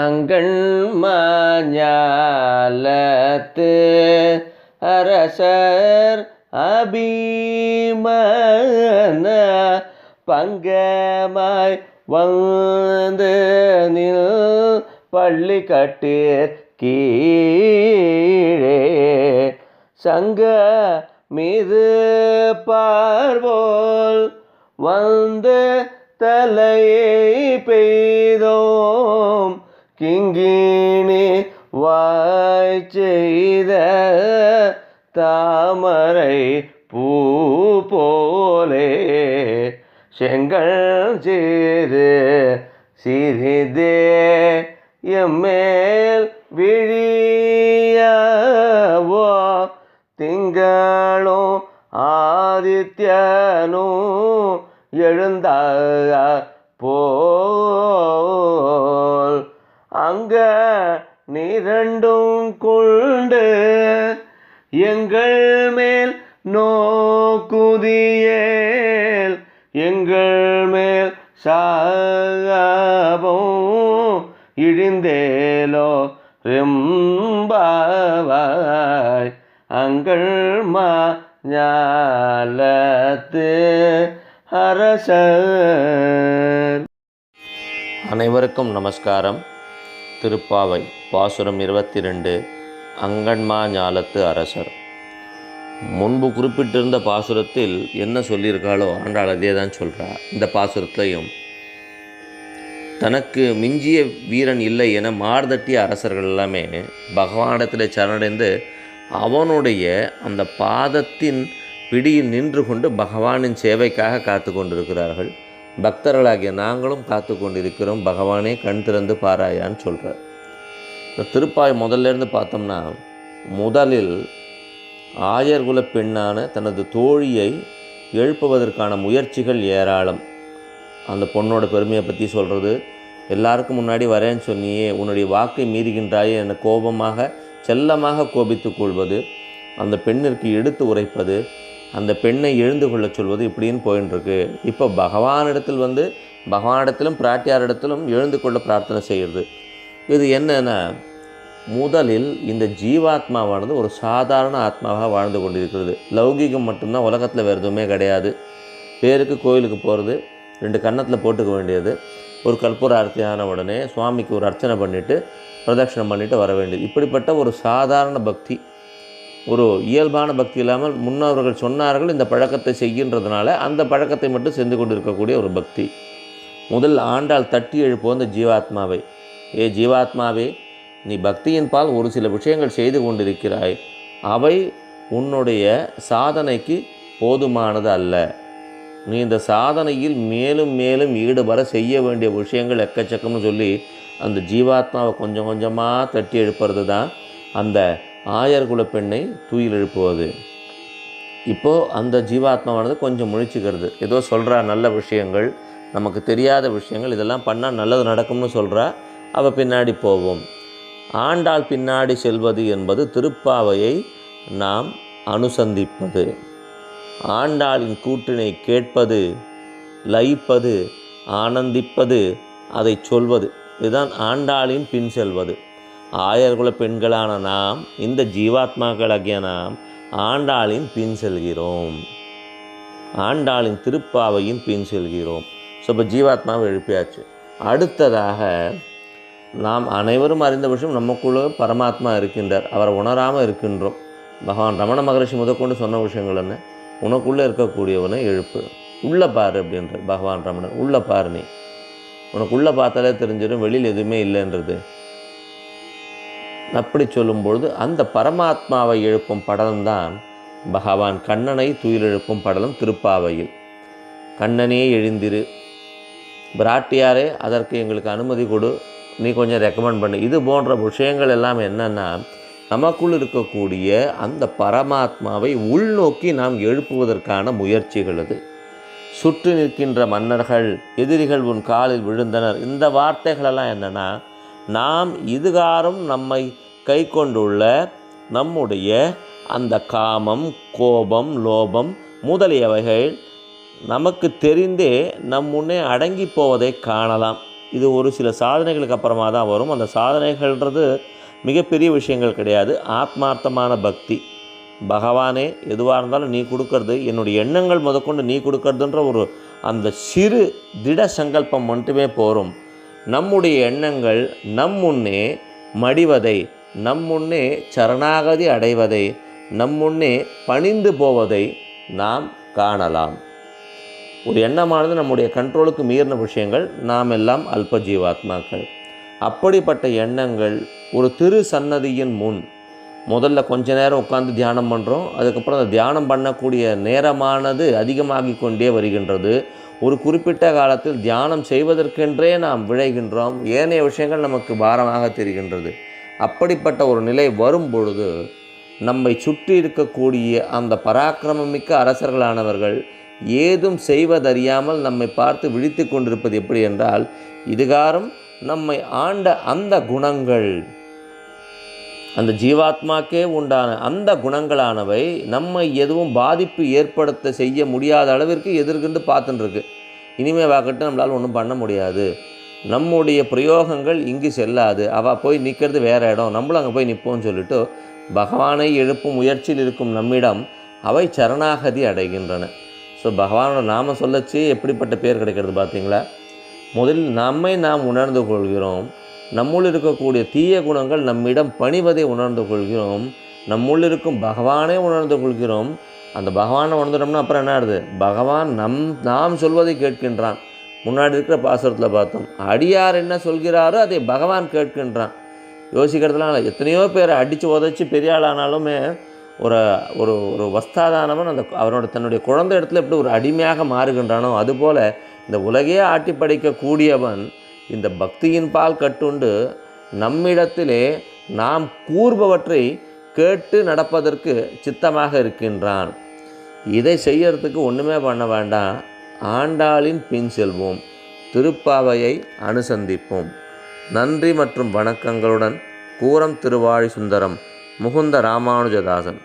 அங்கண்மாஞாலத்து அரசர் அபிமன பங்கமாய் வந்து நில் பள்ளி கட்டீர் கீழே சங்க மீது பார்வோல் வந்து தலையை பெய்தோம் கிங்கிணி வாய் செய்த தாமரை பூ போலே செங்கல் சிறு சிறிதே எம்மேல் விழியவோ திங்களும் ஆதித்யனும் எழுந்த போல் அங்க நிரண்டும் கொண்டு எங்கள் மேல் நோக்குதியேல் எங்கள் மேல் சாபம் இழிந்தேலோ ரெம்பாவாய் அங்கள் ஞாலத்து அரசர். அனைவருக்கும் நமஸ்காரம். திருப்பாவை பாசுரம் 22 அங்கண்மா ஞாலத்து அரசர். முன்பு குறிப்பிட்டிருந்த பாசுரத்தில் என்ன சொல்லியிருக்காளோ ஆண்டாள் அதே தான் சொல்கிறா. இந்த பாசுரத்துலையும் தனக்கு மிஞ்சிய வீரன் இல்லை என மார்தட்டிய அரசர்கள் எல்லாமே பகவானிடத்தில் சரணடைந்து அவனுடைய அந்த பாதத்தின் பிடியில் நின்று கொண்டு பகவானின் சேவைக்காக காத்து கொண்டிருக்கிறார்கள். பக்தர்களாகிய நாங்களும் காத்து கொண்டிருக்கிறோம். பகவானே கண் திறந்து பாராயான்னு சொல்கிறார். இந்த திருப்பாய் முதல்லேருந்து பார்த்தோம்னா, முதலில் ஆயர்குல பெண்ணான தனது தோழியை எழுப்புவதற்கான முயற்சிகள் ஏராளம். அந்த பொண்ணோட பெருமையை பற்றி சொல்கிறது. எல்லாருக்கும் முன்னாடி வரேன்னு சொன்னியே, உன்னுடைய வாக்கை மீறுகின்றாயே என கோபமாக செல்லமாக கோபித்து கொள்வது, அந்த பெண்ணிற்கு எடுத்து உரைப்பது, அந்த பெண்ணை எழுந்து கொள்ள சொல்வது, இப்படின்னு போயின்ட்டுருக்கு. இப்போ பகவானிடத்திலும் பிராட்டியாரிடத்திலும் எழுந்து கொள்ள பிரார்த்தனை செய்கிறது. இது என்னென்னா, முதலில் இந்த ஜீவாத்மாவானது ஒரு சாதாரண ஆத்மாவாக வாழ்ந்து கொண்டிருக்கிறது. லௌகிகம் மட்டும்தான், உலகத்தில் வேறு எதுவுமே கிடையாது. பேருக்கு கோயிலுக்கு போகிறது, 2 கன்னத்தில் போட்டுக்க வேண்டியது, ஒரு கற்பூர ஆரத்தியான உடனே சுவாமிக்கு ஒரு அர்ச்சனை பண்ணிவிட்டு பிரதட்சணம் பண்ணிவிட்டு வர வேண்டியது. இப்படிப்பட்ட ஒரு சாதாரண பக்தி, ஒரு இயல்பான பக்தி இல்லாமல் முன்னோர்கள் சொன்னார்கள் இந்த பழக்கத்தை செய்கின்றதுனால அந்த பழக்கத்தை மட்டும் செஞ்சு கொண்டு இருக்கக்கூடிய ஒரு பக்தி. முதல் ஆண்டாள் தட்டி எழுப்போம் அந்த ஜீவாத்மாவை. ஏ ஜீவாத்மாவே, நீ பக்தியின் பால் ஒரு சில விஷயங்கள் செய்து கொண்டிருக்கிறாய், அவை உன்னுடைய சாதனைக்கு போதுமானது அல்ல. நீ இந்த சாதனையில் மேலும் மேலும் ஈடுபட செய்ய வேண்டிய விஷயங்கள் எக்கச்சக்கம்னு சொல்லி அந்த ஜீவாத்மாவை கொஞ்சம் கொஞ்சமாக தட்டி எழுப்புறது தான் அந்த ஆயர்குல பெண்ணை தூயில் எழுப்புவது. இப்போது அந்த ஜீவாத்மாவானது கொஞ்சம் முழிச்சுக்கிறது. ஏதோ சொல்கிறா நல்ல விஷயங்கள், நமக்கு தெரியாத விஷயங்கள், இதெல்லாம் பண்ணால் நல்லது நடக்கும்னு சொல்கிறா. அவள் பின்னாடி போவோம். ஆண்டாள் பின்னாடி செல்வது என்பது திருப்பாவையை நாம் அனுசந்திப்பது, ஆண்டாளின் கூற்றினை கேட்பது, லயிப்பது, ஆனந்திப்பது, அதை சொல்வது. இதுதான் ஆண்டாளின் பின் செல்வது. ஆயர்குல பெண்களான நாம், இந்த ஜீவாத்மாக்களாகிய நாம் ஆண்டாளின் பின் செல்கிறோம், ஆண்டாளின் திருப்பாவையின் பின் செல்கிறோம். ஸோ இப்போ ஜீவாத்மாவை எழுப்பியாச்சு. அடுத்ததாக நாம் அனைவரும் அறிந்த விஷயம், நமக்குள்ள பரமாத்மா இருக்கின்றார், அவரை உணராமல் இருக்கின்றோம். பகவான் ரமண மகரிஷி முதற்கொண்டு சொன்ன விஷயங்கள் என்ன? உனக்குள்ளே இருக்கக்கூடியவனை எழுப்பு, உள்ளே பாரு அப்படின்ற பகவான் ரமணன். உள்ளே பாரு, நீ உனக்குள்ளே பார்த்தாலே தெரிஞ்சிடும் வெளியில் எதுவுமே இல்லைன்றது. அப்படி சொல்லும்பொழுது அந்த பரமாத்மாவை எழுப்பும் படலம்தான் பகவான் கண்ணனை துயில் எழுப்பும் படலம் திருப்பாவையில். கண்ணனே எழுந்திரு, பிராட்டியாரே அதற்கு எங்களுக்கு அனுமதி கொடு, நீ கொஞ்சம் ரெக்கமெண்ட் பண்ணு. இது போன்ற விஷயங்கள் எல்லாம் என்னென்னா, நமக்குள் இருக்கக்கூடிய அந்த பரமாத்மாவை உள்நோக்கி நாம் எழுப்புவதற்கான முயற்சிகள். அது சுற்றி நிற்கின்ற மன்னர்கள், எதிரிகள் உன் காலில் விழுந்தனர், இந்த வார்த்தைகளெல்லாம் என்னென்னா, நாம் இதுகாரும் நம்மை கை கொண்டுள்ள நம்முடைய அந்த காமம், கோபம், லோபம் முதலியவைகள் நமக்கு தெரிந்தே நம் முன்னே அடங்கி போவதை காணலாம். இது ஒரு சில சாதனைகளுக்கு அப்புறமா தான் வரும். அந்த சாதனைகள்ன்றது மிகப்பெரிய விஷயங்கள் கிடையாது. ஆத்மார்த்தமான பக்தி, பகவானே எதுவாக இருந்தாலும் நீ கொடுக்கறது, என்னுடைய எண்ணங்கள் முதற்கொண்டு நீ கொடுக்கறதுன்ற ஒரு அந்த சிறு திட சங்கல்பம் மட்டுமே போரும். நம்முடைய எண்ணங்கள் நம் முன்னே மடிவதை, நம் முன்னே சரணாகதி அடைவதை, நம் முன்னே பணிந்து போவதை நாம் காணலாம். ஒரு எண்ணமானது நம்முடைய கண்ட்ரோலுக்கு மீறின விஷயங்கள். நாம் எல்லாம் அல்ப ஜீவாத்மாக்கள். அப்படிப்பட்ட எண்ணங்கள் ஒரு திரு சன்னதியின் முன் முதல்ல கொஞ்ச நேரம் உட்காந்து தியானம் பண்ணுறோம். அதுக்கப்புறம் அந்த தியானம் பண்ணக்கூடிய நேரமானது அதிகமாகி கொண்டே வருகின்றது. ஒரு குறிப்பிட்ட காலத்தில் தியானம் செய்வதற்கென்றே நாம் விழைகின்றோம். ஏனைய விஷயங்கள் நமக்கு பாரமாக தெரிகின்றது. அப்படிப்பட்ட ஒரு நிலை வரும் பொழுது நம்மை சுற்றி இருக்கக்கூடிய அந்த பராக்கிரமமிக்க அரசர்களானவர்கள் ஏதும் செய்வதறியாமல் நம்மை பார்த்து விழித்து கொண்டிருப்பது எப்படி என்றால், இதுகாரம் நம்மை ஆண்ட அந்த குணங்கள், அந்த ஜீவாத்மாக்கே உண்டான அந்த குணங்களானவை நம்மை எதுவும் பாதிப்பு ஏற்படுத்த செய்ய முடியாத அளவிற்கு எதிர்கொண்டு பார்த்துட்டுருக்கு. இனிமே வாக்கிட்டு நம்மளால் ஒன்றும் பண்ண முடியாது, நம்முடைய பிரயோகங்கள் இங்கு செல்லாது, அவள் போய் நிற்கிறது வேறு இடம், நம்மளும் அங்கே போய் நிற்போம்னு சொல்லிட்டு பகவானை எழுப்பும் முயற்சியில் இருக்கும் நம்மிடம் அவை சரணாகதி அடைகின்றன. ஸோ பகவானோட நாம சொல்லச்சு எப்படிப்பட்ட பேர் கிடைக்கிறது பார்த்தீங்களா? முதலில் நம்மை நாம் உணர்ந்து கொள்கிறோம். நம்முள் இருக்கக்கூடிய தீய குணங்கள் நம்மிடம் பணிவதை உணர்ந்து கொள்கிறோம். நம்முள் இருக்கும் பகவானே உணர்ந்து கொள்கிறோம். அந்த பகவானை உணர்ந்துட்டோம்னா அப்புறம் என்ன ஆகுது? பகவான் நாம் சொல்வதை கேட்கின்றான். முன்னாடி இருக்கிற பாசுரத்தில் பார்த்தோம், அடியார் என்ன சொல்கிறாரோ அதை பகவான் கேட்கின்றான். யோசிக்கிறதுலாம் எத்தனையோ பேரை அடித்து உதச்சி பெரிய ஆளானாலுமே ஒரு ஒரு ஒரு வஸ்தாதானவன் தன்னுடைய குழந்தை இடத்துல எப்படி ஒரு அடிமையாக மாறுகின்றானோ, அதுபோல் இந்த உலகையே ஆட்டி படைக்கக்கூடியவன் இந்த பக்தியின் பால் கட்டுண்டு நம்மிடத்திலே நாம் கூறுபவற்றை கேட்டு நடப்பதற்கு சித்தமாக இருக்கின்றான். இதை செய்யறதுக்கு ஒன்றுமே பண்ண வேண்டாம். ஆண்டாளின் பின் செல்வோம், திருப்பாவையை அனுசந்திப்போம். நன்றி மற்றும் வணக்கங்களுடன் கூரம் திருவாழி சுந்தரம், முகுந்த ராமானுஜதாசன்.